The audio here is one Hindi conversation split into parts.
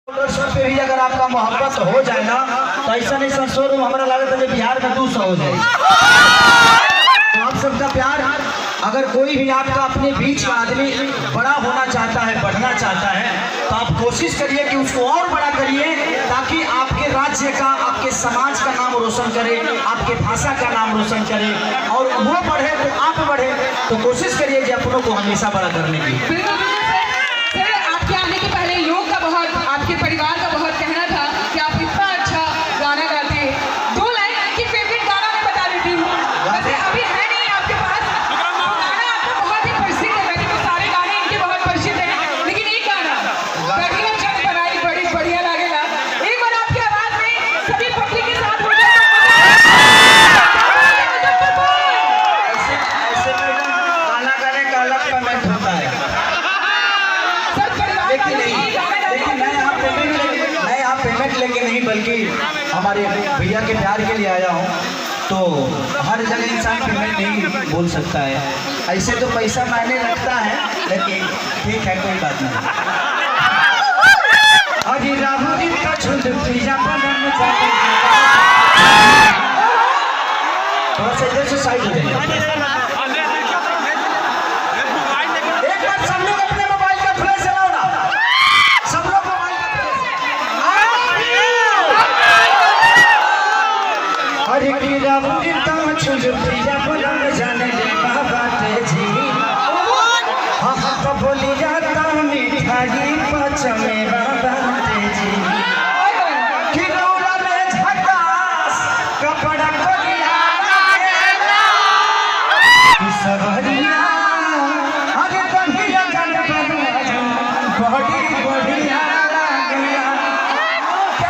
पे भी अगर आपका मोहब्बत हो जाए ना तो ऐसा नहीं ऐसा शोरूम हमारा लागत है बिहार में 200 हो जाए। तो आप सबका प्यार, अगर कोई भी आपका अपने बीच का आदमी बड़ा होना चाहता है, बढ़ना चाहता है, तो आप कोशिश करिए कि उसको और बड़ा करिए ताकि आपके राज्य का, आपके समाज का नाम रोशन करे, आपके भाषा का नाम रोशन करे और वो बढ़े तो आप बढ़े। तो कोशिश करिए कि अपनों को हमेशा बड़ा करने की। सर, आपके आने के पहले योग का बहुत, आपके परिवार का बहुत कहना था कि आप इतना अच्छा गाना गाते हैं। 2 लाइन की फेवरेट गाना मैं बता देती हूँ, वैसे अभी है नहीं आपके पास, वो गाना आपका बहुत ही प्रसिद्ध है। वैसे तो सारे गाने इनके बहुत प्रसिद्ध हैं, लेकिन एक गाना बढ़िया चल बनाई बड़ी बढ़िया लगेगा। एक बार आपकी आवाज में सभी पब्लिक के साथ हो जाए। ऐसे मैडम गाना गाने का अलग पेमेंट होता है, लेकिन मैं यहाँ पेमेंट लेके नहीं बल्कि हमारे भैया के प्यार के लिए आया हूँ। तो हर जगह इंसान पेमेंट नहीं बोल सकता है, ऐसे तो पैसा मायने रखता है, लेकिन ठीक है कोई बात नहीं। अभी राहुल का छुट पिया थोड़ा सा इधर से साइड हो जाइए। जाने बोली जाता मिठाई पचमे जी में झकास कपड़ा सबरिया अरे बढ़िया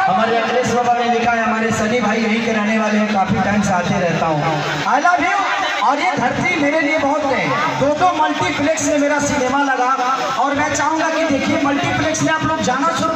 हमारे अखिलेश बाबा ने लिखा है, हमारे सनी भाई यहीं के रहने वाले हैं, काफी टाइम से आते रहता हूँ। I love you. और ये धरती मेरे लिए बहुत है। 2 मल्टीप्लेक्स में मेरा सिनेमा लगा और मैं चाहूंगा कि देखिए मल्टीप्लेक्स में आप लोग जाना शुरू